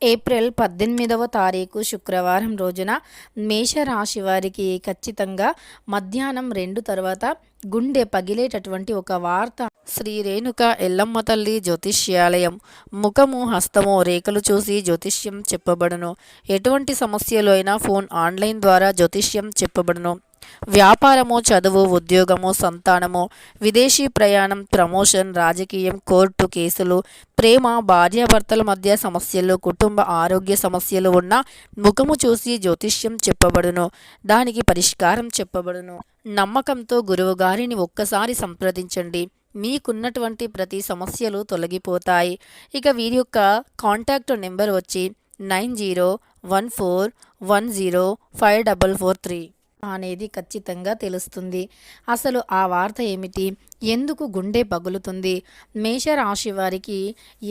April 18వ తారీఖు శుక్రవారం రోజున మేషరాశి వారికి ఖచ్చితంగా మధ్యాహ్నం 2 తర్వాత గుండె పగిలేటటువంటి ఒక వార్త. శ్రీ రేణుక ఎల్లమ్మ తల్లి జ్యోతిష్యాలయం. ముఖము హస్తము రేఖలు చూసి జ్యోతిష్యం చెప్పబడును. ఎటువంటి సమస్యలు అయినా ఫోన్ ఆన్లైన్ ద్వారా జ్యోతిష్యం చెప్పబడును. వ్యాపారము, చదువు, ఉద్యోగము, సంతానము, విదేశీ ప్రయాణం, ప్రమోషన్, రాజకీయం, కోర్టు కేసులు, ప్రేమ, భార్యాభర్తల మధ్య సమస్యలు, కుటుంబ ఆరోగ్య సమస్యలు ఉన్న ముఖము చూసి జ్యోతిష్యం చెప్పబడును. దానికి పరిష్కారం చెప్పబడును. నమ్మకంతో గురువుగారిని ఒక్కసారి సంప్రదించండి. మీకున్నటువంటి ప్రతి సమస్యలు తొలగిపోతాయి. ఇక వీరి యొక్క కాంటాక్ట్ నెంబర్ వచ్చి 9014105443 అనేది ఖచ్చితంగా తెలుస్తుంది. అసలు ఆ వార్త ఏమిటి? ఎందుకు గుండె పగులుతుంది? మేషరాశి వారికి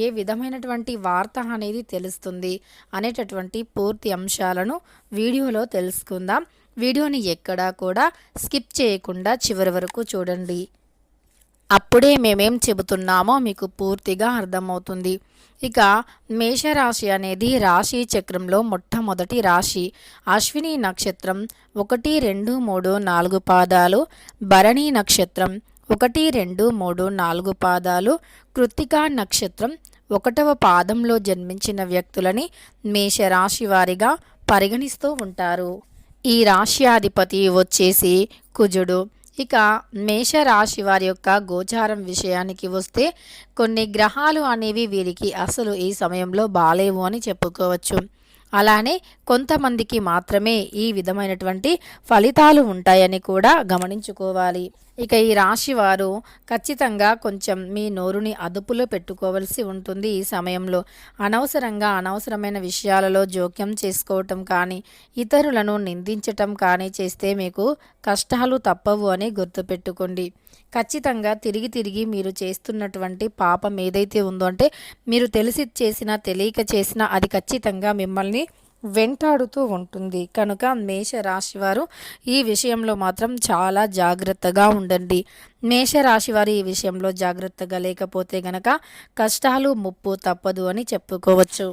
ఏ విధమైనటువంటి వార్త అనేది తెలుస్తుంది అనేటటువంటి పూర్తి అంశాలను వీడియోలో తెలుసుకుందాం. వీడియోని ఎక్కడా కూడా స్కిప్ చేయకుండా చివరి వరకు చూడండి. అప్పుడే మేమేం చెబుతున్నామో మీకు పూర్తిగా అర్థమవుతుంది. ఇక మేషరాశి అనేది రాశి చక్రంలో మొట్టమొదటి రాశి. అశ్విని నక్షత్రం 1, 2, 3, 4 పాదాలు, భరణి నక్షత్రం 1, 2, 3, 4 పాదాలు, కృత్తికా నక్షత్రం 1వ పాదంలో జన్మించిన వ్యక్తులని మేషరాశి వారిగా పరిగణిస్తూ ఉంటారు. ఈ రాశ్యాధిపతి వచ్చేసి కుజుడు. ఇక మేషరాశి వారి యొక్క గోచారం విషయానికి వస్తే కొన్ని గ్రహాలు అనేవి వీరికి అసలు ఈ సమయంలో బాలేవు అని చెప్పుకోవచ్చు. అలానే కొంతమందికి మాత్రమే ఈ విధమైనటువంటి ఫలితాలు ఉంటాయని కూడా గమనించుకోవాలి. ఇక ఈ రాశి వారు ఖచ్చితంగా కొంచెం మీ నోరుని అదుపులో పెట్టుకోవాల్సి ఉంటుంది. ఈ సమయంలో అనవసరమైన విషయాలలో జోక్యం చేసుకోవటం కానీ, ఇతరులను నిందించటం కానీ చేస్తే మీకు కష్టాలు తప్పవు అని గుర్తుపెట్టుకోండి. ఖచ్చితంగా తిరిగి మీరు చేస్తున్నటువంటి పాపం ఏదైతే ఉందో, అంటే మీరు తెలిసి చేసినా తెలియక చేసినా అది ఖచ్చితంగా మిమ్మల్ని వెంటాడుతూ ఉంటుంది. కనుక మేషరాశి వారు ఈ విషయంలో మాత్రం చాలా జాగ్రత్తగా ఉండండి. మేషరాశి వారు ఈ విషయంలో జాగ్రత్తగా లేకపోతే గనక కష్టాలు ముప్పు తప్పదు అని చెప్పుకోవచ్చు.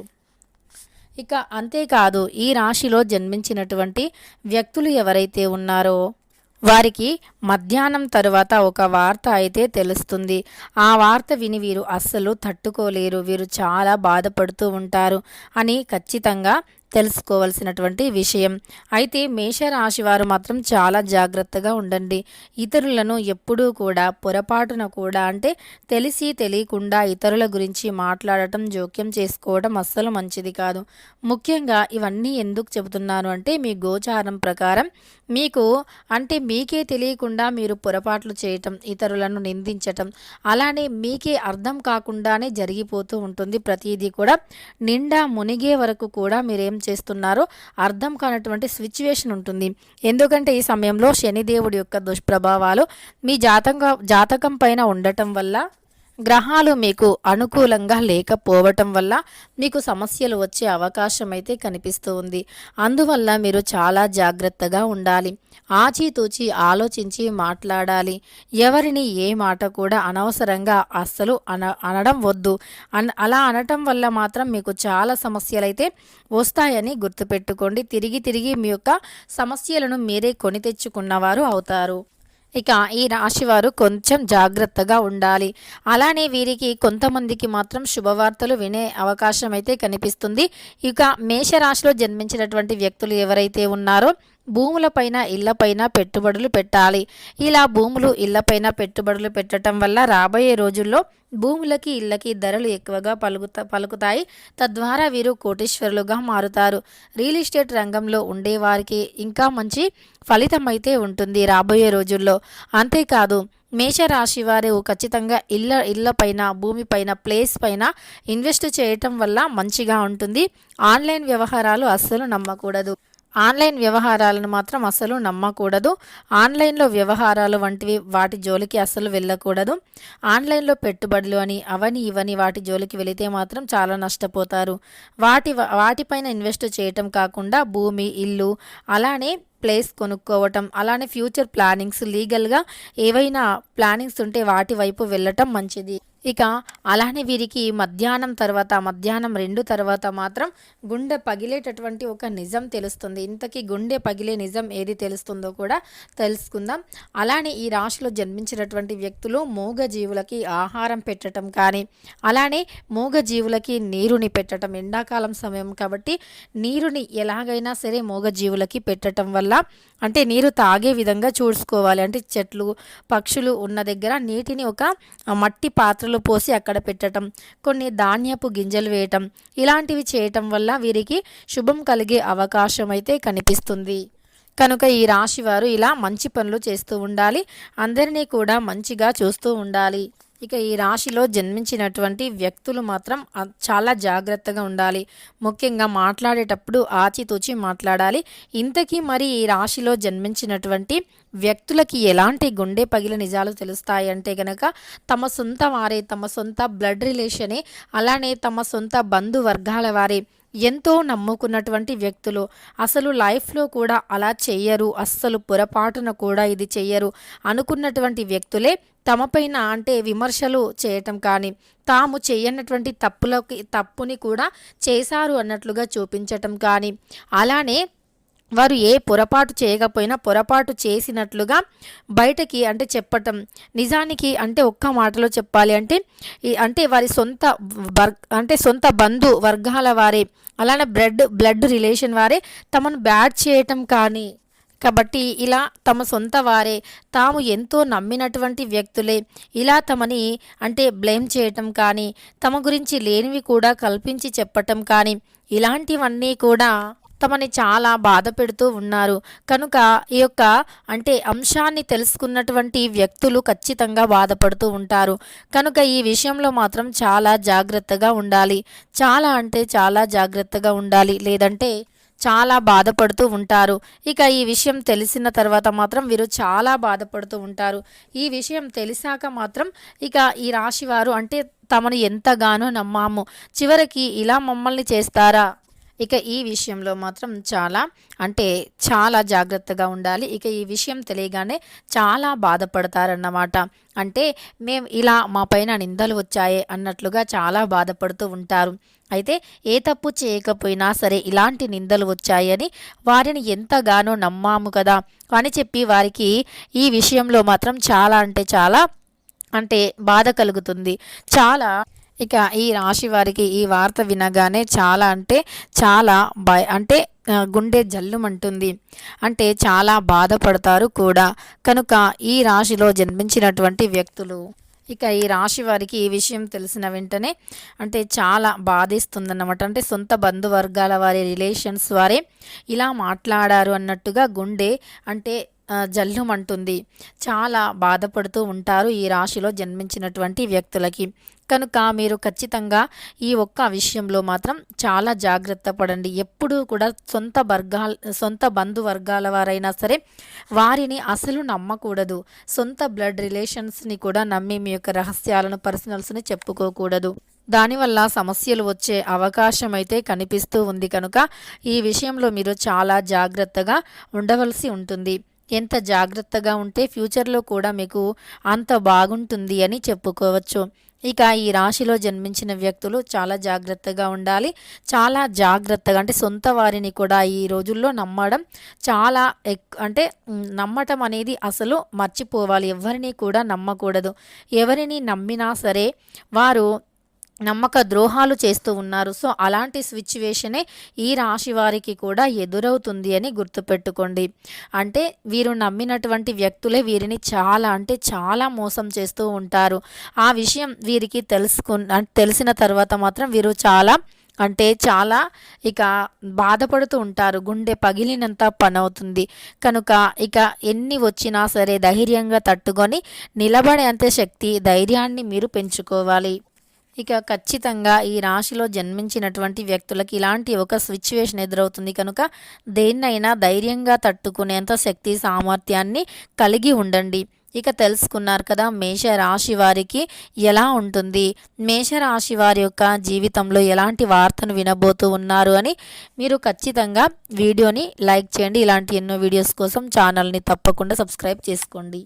ఇక అంతేకాదు, ఈ రాశిలో జన్మించినటువంటి వ్యక్తులు ఎవరైతే ఉన్నారో వారికి మధ్యాహ్నం తరువాత ఒక వార్త అయితే తెలుస్తుంది. ఆ వార్త విని వీరు అస్సలు తట్టుకోలేరు. వీరు చాలా బాధపడుతూ ఉంటారు అని ఖచ్చితంగా తెలుసుకోవాల్సినటువంటి విషయం. అయితే మేషరాశి వారు మాత్రం చాలా జాగ్రత్తగా ఉండండి. ఇతరులను ఎప్పుడూ కూడా పొరపాటున కూడా, అంటే తెలిసి తెలియకుండా ఇతరుల గురించి మాట్లాడటం, జోక్యం చేసుకోవడం అస్సలు మంచిది కాదు. ముఖ్యంగా ఇవన్నీ ఎందుకు చెబుతున్నాను అంటే, మీ గోచారం ప్రకారం మీకు, అంటే మీకే తెలియకుండా మీరు పొరపాట్లు చేయటం, ఇతరులను నిందించటం, అలానే మీకే అర్థం కాకుండానే జరిగిపోతూ ఉంటుంది. ప్రతిదీ కూడా నిండా మునిగే వరకు కూడా మీరేం చేస్తున్నారో అర్థం కానటువంటి సిచ్యువేషన్ ఉంటుంది. ఎందుకంటే ఈ సమయంలో శనిదేవుడి యొక్క దుష్ప్రభావాలు మీ జాతకం పైన ఉండటం వల్ల, గ్రహాలు మీకు అనుకూలంగా లేకపోవటం వల్ల మీకు సమస్యలు వచ్చే అవకాశం అయితే కనిపిస్తూ ఉంది. అందువల్ల మీరు చాలా జాగ్రత్తగా ఉండాలి. ఆచితూచి ఆలోచించి మాట్లాడాలి. ఎవరిని ఏ మాట కూడా అనవసరంగా అస్సలు అనడం వద్దు. అలా అనటం వల్ల మాత్రం మీకు చాలా సమస్యలు అయితే వస్తాయని గుర్తుపెట్టుకోండి. తిరిగి మీ యొక్క సమస్యలను మీరే కొని తెచ్చుకున్నవారు అవుతారు. ఇక ఈ రాశివారు కొంచెం జాగ్రత్తగా ఉండాలి. అలానే వీరికి కొంతమందికి మాత్రం శుభవార్తలు వినే అవకాశం అయితే కనిపిస్తుంది. ఇక మేషరాశిలో జన్మించినటువంటి వ్యక్తులు ఎవరైతే ఉన్నారో భూములపైన, ఇళ్లపైన పెట్టుబడులు పెట్టాలి. ఇలా భూములు, ఇళ్లపైన పెట్టుబడులు పెట్టడం వల్ల రాబోయే రోజుల్లో భూములకి, ఇళ్ళకి ధరలు ఎక్కువగా పలుకుతాయి. తద్వారా వీరు కోటీశ్వరులుగా మారుతారు. రియల్ ఎస్టేట్ రంగంలో ఉండేవారికి ఇంకా మంచి ఫలితం అయితే ఉంటుంది రాబోయే రోజుల్లో. అంతేకాదు, మేషరాశి వారు ఖచ్చితంగా ఇళ్ళపైన, భూమిపైన, ప్లేస్ పైన ఇన్వెస్ట్ చేయటం వల్ల మంచిగా ఉంటుంది. ఆన్లైన్ వ్యవహారాలు అస్సలు నమ్మకూడదు. ఆన్లైన్ వ్యవహారాలను మాత్రం అస్సలు నమ్మకూడదు. ఆన్లైన్లో వ్యవహారాలు వంటివి వాటి జోలికి అస్సలు వెళ్ళకూడదు. ఆన్లైన్లో పెట్టుబడులు అని అవని ఇవని వాటి జోలికి వెళితే మాత్రం చాలా నష్టపోతారు. వాటిపైన ఇన్వెస్ట్ చేయటం కాకుండా భూమి, ఇల్లు, అలానే ప్లేస్ కొనుక్కోవటం, అలానే ఫ్యూచర్ ప్లానింగ్స్, లీగల్గా ఏవైనా ప్లానింగ్స్ ఉంటే వాటి వైపు వెళ్ళటం మంచిది. ఇక అలానే వీరికి మధ్యాహ్నం 2 తర్వాత మాత్రం గుండె పగిలేటటువంటి ఒక నిజం తెలుస్తుంది. ఇంతకీ గుండె పగిలే నిజం ఏది తెలుస్తుందో కూడా తెలుసుకుందాం. అలానే ఈ రాశిలో జన్మించినటువంటి వ్యక్తులు మూగజీవులకి ఆహారం పెట్టడం కానీ, అలానే మూగజీవులకి నీరుని పెట్టడం, ఎండాకాలం సమయం కాబట్టి నీరుని ఎలాగైనా సరే మూగజీవులకి పెట్టడం వల్ల అంటే నీరు తాగే విధంగా చూసుకోవాలి. అంటే చెట్లు, పక్షులు ఉన్న దగ్గర నీటిని ఒక మట్టి పాత్రలో పోసి అక్కడ పెట్టడం, కొన్ని ధాన్యపు గింజలు వేయటం, ఇలాంటివి చేయటం వల్ల వీరికి శుభం కలిగే అవకాశం అయితే కనిపిస్తుంది. కనుక ఈ రాశి వారు ఇలా మంచి పనులు చేస్తూ ఉండాలి. అందరినీ కూడా మంచిగా చూస్తూ ఉండాలి. ఇక ఈ రాశిలో జన్మించినటువంటి వ్యక్తులు మాత్రం చాలా జాగ్రత్తగా ఉండాలి. ముఖ్యంగా మాట్లాడేటప్పుడు ఆచితూచి మాట్లాడాలి. ఇంతకీ మరి ఈ రాశిలో జన్మించినటువంటి వ్యక్తులకి ఎలాంటి గుండె పగిల నిజాలు తెలుస్తాయి అంటే గనక, తమ సొంత వారే, తమ సొంత బ్లడ్ రిలేషనే, అలానే తమ సొంత బంధువర్గాల వారే ఎంతో నమ్ముకున్నటువంటి వ్యక్తులు అసలు లైఫ్లో కూడా అలా చెయ్యరు, అస్సలు పొరపాటున కూడా ఇది చెయ్యరు అనుకున్నటువంటి వ్యక్తులే తమపైన అంటే విమర్శలు చేయటం కానీ, తాము చేయనటువంటి తప్పుని కూడా చేశారు అన్నట్లుగా చూపించటం కానీ, అలానే వారు ఏ పొరపాటు చేయకపోయినా పొరపాటు చేసినట్లుగా బయటకి అంటే చెప్పటం. నిజానికి అంటే ఒక్క మాటలో చెప్పాలి అంటే అంటే వారి సొంత బంధు వర్గాల వారే, అలానే బ్లడ్ రిలేషన్ వారే తమను బ్యాడ్ చేయటం కానీ, కాబట్టి ఇలా తమ సొంత వారే, తాము ఎంతో నమ్మినటువంటి వ్యక్తులే ఇలా తమని అంటే బ్లేమ్ చేయటం కానీ, తమ గురించి లేనివి కూడా కల్పించి చెప్పటం కానీ, ఇలాంటివన్నీ కూడా తమని చాలా బాధ పెడుతూ ఉన్నారు. కనుక ఈ యొక్క అంటే అంశాన్ని తెలుసుకున్నటువంటి వ్యక్తులు ఖచ్చితంగా బాధపడుతూ ఉంటారు. కనుక ఈ విషయంలో మాత్రం చాలా జాగ్రత్తగా ఉండాలి. చాలా అంటే చాలా జాగ్రత్తగా ఉండాలి, లేదంటే చాలా బాధపడుతూ ఉంటారు. ఇక ఈ విషయం తెలిసిన తర్వాత మాత్రం వీరు చాలా బాధపడుతూ ఉంటారు. ఈ విషయం తెలిసాక మాత్రం ఇక ఈ రాశి వారు అంటే తమను ఎంతగానో నమ్మాము, చివరికి ఇలా మమ్మల్ని చేస్తారా, ఇక ఈ విషయంలో మాత్రం చాలా జాగ్రత్తగా ఉండాలి. ఇక ఈ విషయం తెలియగానే చాలా బాధపడతారన్నమాట. అంటే మేము ఇలా మా పైన నిందలు వచ్చాయి అన్నట్లుగా చాలా బాధపడుతూ ఉంటారు. అయితే ఏ తప్పు చేయకపోయినా సరే ఇలాంటి నిందలు వచ్చాయని వారిని ఎంతగానో నమ్మాము కదా అని చెప్పి వారికి ఈ విషయంలో మాత్రం చాలా బాధ కలుగుతుంది. ఇక ఈ రాశి వారికి ఈ వార్త వినగానే చాలా గుండె జల్లుమంటుంది. అంటే చాలా బాధపడతారు కూడా. కనుక ఈ రాశిలో జన్మించినటువంటి వ్యక్తులు ఇక ఈ రాశి వారికి ఈ విషయం తెలిసిన వెంటనే అంటే చాలా బాధిస్తుందన్నమాట. అంటే సొంత బంధువర్గాల వారి రిలేషన్స్ వారే ఇలా మాట్లాడారు అన్నట్టుగా గుండె జల్లుమంటుంది. చాలా బాధపడుతూ ఉంటారు ఈ రాశిలో జన్మించినటువంటి వ్యక్తులకి. కనుక మీరు ఖచ్చితంగా ఈ ఒక్క విషయంలో మాత్రం చాలా జాగ్రత్త పడండి. ఎప్పుడూ కూడా సొంత బంధువర్గాల వారైనా సరే వారిని అసలు నమ్మకూడదు. సొంత బ్లడ్ రిలేషన్స్ని కూడా నమ్మి మీ యొక్క రహస్యాలను, పర్సనల్స్ని చెప్పుకోకూడదు. దానివల్ల సమస్యలు వచ్చే అవకాశం అయితే కనిపిస్తూ ఉంది. కనుక ఈ విషయంలో మీరు చాలా జాగ్రత్తగా ఉండవలసి ఉంటుంది. ఎంత జాగ్రత్తగా ఉంటే ఫ్యూచర్లో కూడా మీకు అంత బాగుంటుంది అని చెప్పుకోవచ్చు. ఇక ఈ రాశిలో జన్మించిన వ్యక్తులు చాలా జాగ్రత్తగా ఉండాలి. చాలా జాగ్రత్తగా అంటే సొంత వారిని కూడా ఈ రోజుల్లో నమ్మడం నమ్మటం అనేది అసలు మర్చిపోవాలి. ఎవరిని కూడా నమ్మకూడదు. ఎవరిని నమ్మినా సరే వారు నమ్మక ద్రోహాలు చేస్తూ ఉన్నారు. సో అలాంటి సిచ్యువేషనే ఈ రాశి వారికి కూడా ఎదురవుతుంది అని గుర్తుపెట్టుకోండి. అంటే వీరు నమ్మినటువంటి వ్యక్తులే వీరిని చాలా మోసం చేస్తూ ఉంటారు. ఆ విషయం వీరికి తెలిసిన తర్వాత మాత్రం వీరు చాలా ఇక బాధపడుతూ ఉంటారు. గుండె పగిలినంత పని అవుతుంది. కనుక ఇక ఎన్ని వచ్చినా సరే ధైర్యంగా తట్టుకొని నిలబడేంత శక్తి, ధైర్యాన్ని మీరు పెంచుకోవాలి. ఇక ఖచ్చితంగా ఈ రాశిలో జన్మించినటువంటి వ్యక్తులకి ఇలాంటి ఒక సిచ్యువేషన్ ఎదురవుతుంది. కనుక దేన్నైనా ధైర్యంగా తట్టుకునేంత శక్తి, సామర్థ్యాన్ని కలిగి ఉండండి. ఇక తెలుసుకున్నారు కదా మేషరాశి వారికి ఎలా ఉంటుంది, మేషరాశి వారి యొక్క జీవితంలో ఎలాంటి వార్తను వినబోతూ ఉన్నారు అని. మీరు ఖచ్చితంగా వీడియోని లైక్ చేయండి. ఇలాంటి ఎన్నో వీడియోస్ కోసం ఛానల్ని తప్పకుండా సబ్స్క్రైబ్ చేసుకోండి.